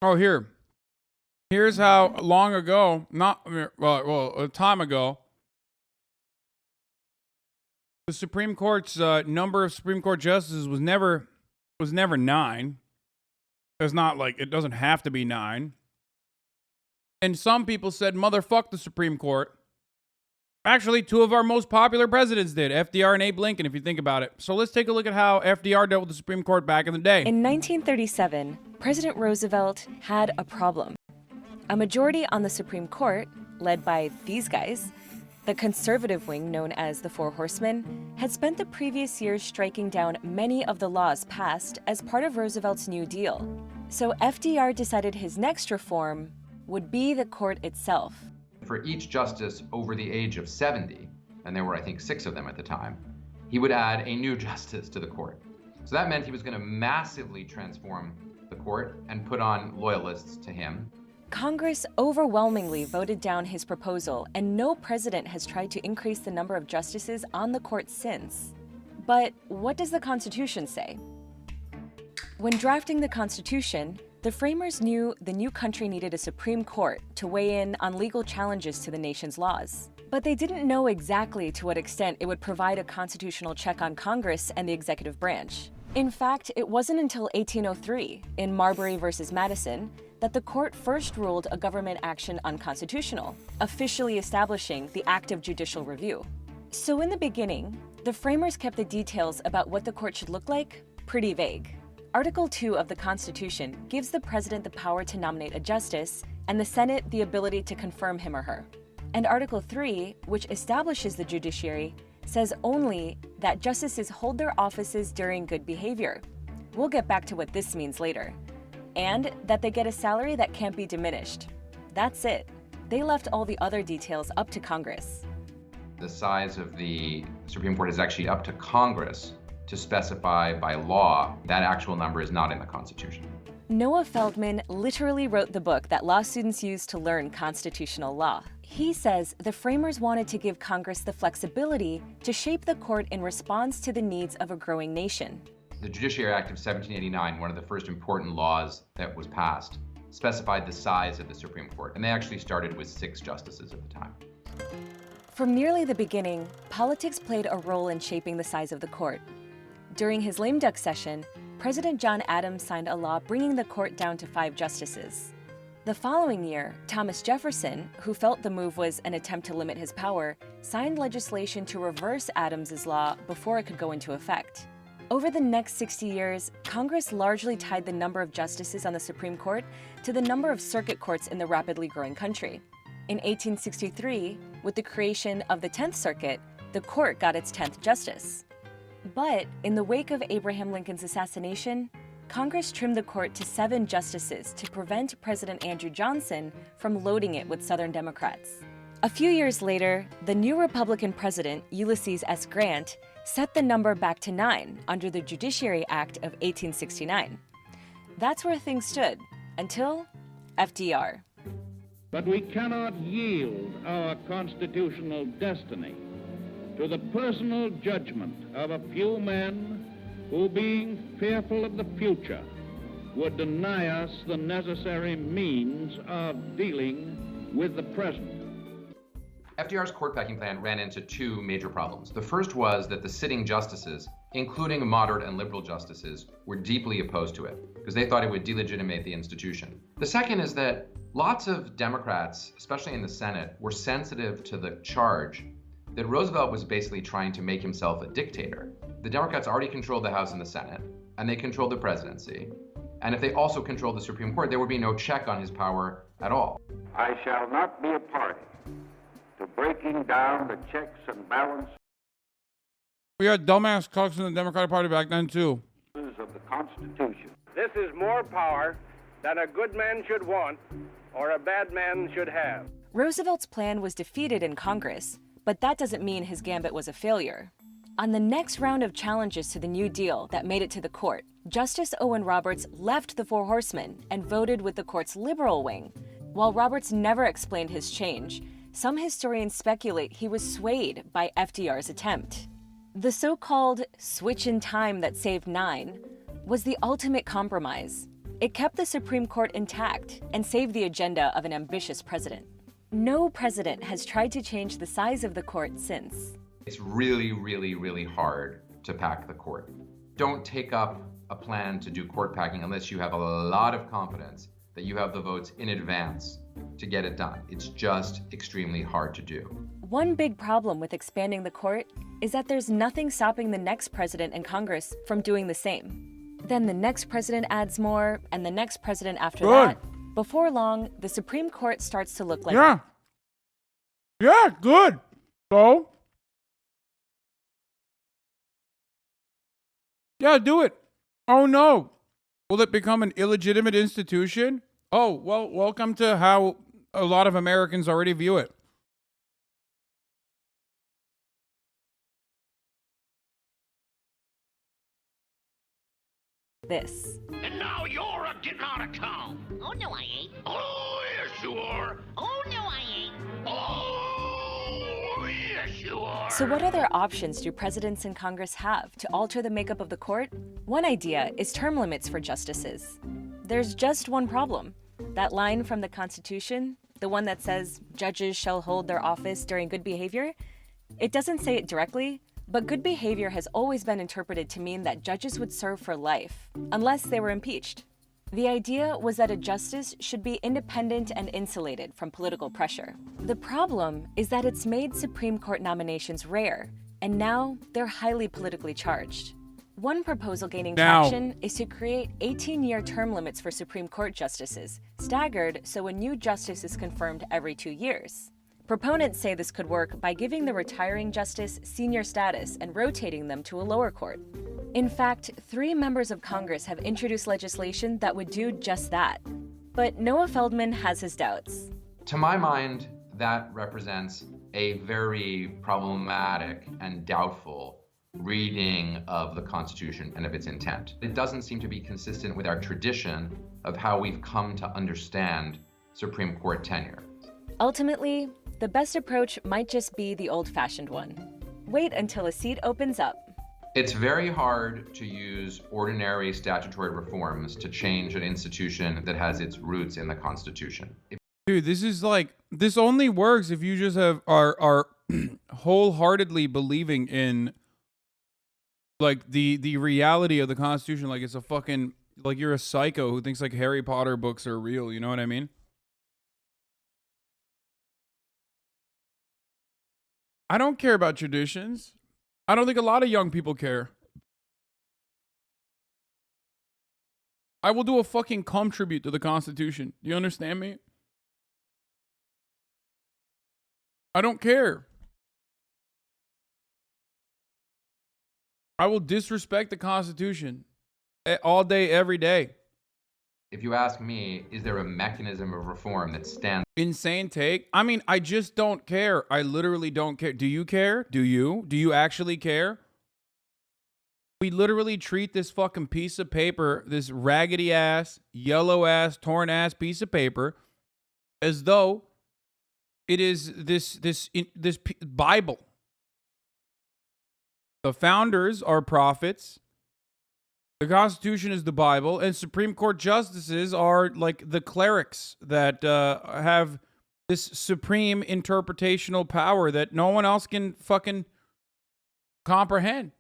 Oh, here's how long ago, not well, a time ago, the Supreme Court's number of Supreme Court justices was never 9. It's not like it doesn't have to be 9. And some people said, "Motherfuck the Supreme Court." Actually, 2 of our most popular presidents did, FDR and Abe Lincoln, if you think about it. So let's take a look at how FDR dealt with the Supreme Court back in the day. In 1937, President Roosevelt had a problem. A majority on the Supreme Court, led by these guys, the conservative wing known as the Four Horsemen, had spent the previous years striking down many of the laws passed as part of Roosevelt's New Deal. So FDR decided his next reform would be the court itself. For each justice over the age of 70, and there were, I think, 6 of them at the time, he would add a new justice to the court. So that meant he was going to massively transform the court and put on loyalists to him. Congress overwhelmingly voted down his proposal, and no president has tried to increase the number of justices on the court since. But what does the Constitution say? When drafting the Constitution, the framers knew the new country needed a Supreme Court to weigh in on legal challenges to the nation's laws. But they didn't know exactly to what extent it would provide a constitutional check on Congress and the executive branch. In fact, it wasn't until 1803, in Marbury versus Madison, that the court first ruled a government action unconstitutional, officially establishing the act of judicial review. So in the beginning, the framers kept the details about what the court should look like pretty vague. Article 2 of the Constitution gives the president the power to nominate a justice and the Senate the ability to confirm him or her. And Article 3, which establishes the judiciary, says only that justices hold their offices during good behavior. We'll get back to what this means later. And that they get a salary that can't be diminished. That's it. They left all the other details up to Congress. The size of the Supreme Court is actually up to Congress to specify by law. That actual number is not in the Constitution. Noah Feldman literally wrote the book that law students use to learn constitutional law. He says the framers wanted to give Congress the flexibility to shape the court in response to the needs of a growing nation. The Judiciary Act of 1789, one of the first important laws that was passed, specified the size of the Supreme Court, and they actually started with 6 justices at the time. From nearly the beginning, politics played a role in shaping the size of the court. During his lame duck session, President John Adams signed a law bringing the court down to 5 justices. The following year, Thomas Jefferson, who felt the move was an attempt to limit his power, signed legislation to reverse Adams's law before it could go into effect. Over the next 60 years, Congress largely tied the number of justices on the Supreme Court to the number of circuit courts in the rapidly growing country. In 1863, with the creation of the 10th Circuit, the court got its 10th justice. But in the wake of Abraham Lincoln's assassination, Congress trimmed the court to 7 justices to prevent President Andrew Johnson from loading it with Southern Democrats. A few years later, the new Republican president, Ulysses S. Grant, set the number back to 9 under the Judiciary Act of 1869. That's where things stood until FDR. But we cannot yield our constitutional destiny to the personal judgment of a few men who, being fearful of the future, would deny us the necessary means of dealing with the present. FDR's court packing plan ran into 2 major problems. The first was that the sitting justices, including moderate and liberal justices, were deeply opposed to it because they thought it would delegitimate the institution. The second is that lots of Democrats, especially in the Senate, were sensitive to the charge that Roosevelt was basically trying to make himself a dictator. The Democrats already controlled the House and the Senate, and they controlled the presidency. And if they also controlled the Supreme Court, there would be no check on his power at all. I shall not be a party to breaking down the checks and balances We had dumbass cucks in the Democratic Party back then, too. of the Constitution. This is more power than a good man should want or a bad man should have. Roosevelt's plan was defeated in Congress, but that doesn't mean his gambit was a failure. On the next round of challenges to the New Deal that made it to the court, Justice Owen Roberts left the Four Horsemen and voted with the court's liberal wing. While Roberts never explained his change, some historians speculate he was swayed by FDR's attempt. The so-called switch in time that saved 9 was the ultimate compromise. It kept the Supreme Court intact and saved the agenda of an ambitious president. No president has tried to change the size of the court since. It's really, really, really hard to pack the court. Don't take up a plan to do court packing unless you have a lot of confidence that you have the votes in advance to get it done. It's just extremely hard to do. One big problem with expanding the court is that there's nothing stopping the next president and Congress from doing the same. Then the next president adds more, and the next president after Good. that. Before long, the Supreme Court starts to look like... Yeah, good. So? Yeah, do it. Oh, no. Will it become an illegitimate institution? Oh, well, welcome to how a lot of Americans already view it. this. And now you're a getting out of town. Oh, no, I ain't. Oh, yes, you are. Oh, no, I ain't. Oh, yes, you are. So what other options do presidents and Congress have to alter the makeup of the court? One idea is term limits for justices. There's just one problem. That line from the Constitution, the one that says judges shall hold their office during good behavior, it doesn't say it directly, but good behavior has always been interpreted to mean that judges would serve for life, unless they were impeached. The idea was that a justice should be independent and insulated from political pressure. The problem is that it's made Supreme Court nominations rare, and now they're highly politically charged. One proposal gaining traction is to create 18-year term limits for Supreme Court justices, staggered so a new justice is confirmed every 2 years. Proponents say this could work by giving the retiring justice senior status and rotating them to a lower court. In fact, 3 members of Congress have introduced legislation that would do just that. But Noah Feldman has his doubts. To my mind, that represents a very problematic and doubtful reading of the Constitution and of its intent. It doesn't seem to be consistent with our tradition of how we've come to understand Supreme Court tenure. Ultimately, the best approach might just be the old-fashioned one. Wait until a seat opens up. It's very hard to use ordinary statutory reforms to change an institution that has its roots in the Constitution. Dude, this is like, this only works if you just are wholeheartedly believing in like the reality of the Constitution. Like it's a fucking, like you're a psycho who thinks like Harry Potter books are real. You know what I mean? I don't care about traditions. I don't think a lot of young people care. I will do a fucking cum tribute to the Constitution. Do you understand me? I don't care. I will disrespect the Constitution all day, every day. If you ask me, is there a mechanism of reform that stands? Insane take. I mean, I just don't care. I literally don't care. Do you care? Do you? Do you actually care? We literally treat this fucking piece of paper, this raggedy ass, yellow ass, torn ass piece of paper, as though it is this Bible. The founders are prophets. The Constitution is the Bible, and Supreme Court justices are like the clerics that have this supreme interpretational power that no one else can fucking comprehend.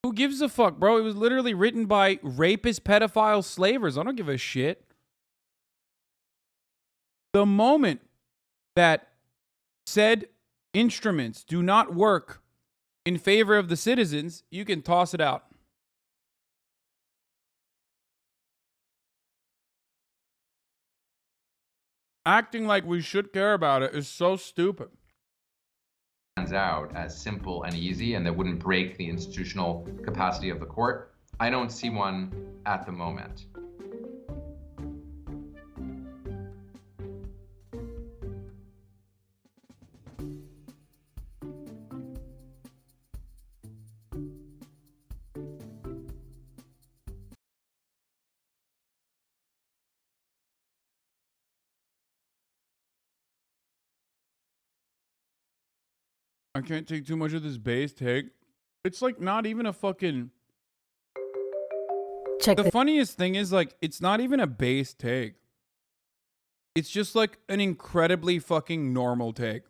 Who gives a fuck, bro? It was literally written by rapist, pedophile, slavers. I don't give a shit. The moment that said instruments do not work in favor of the citizens, you can toss it out. Acting like we should care about it is so stupid. Stands out as simple and easy and that wouldn't break the institutional capacity of the court. I don't see one at the moment. I can't take too much of this base take. It's like not even a fucking... Check The this. funniest thing is, like, it's not even a base take. It's just like an incredibly fucking normal take.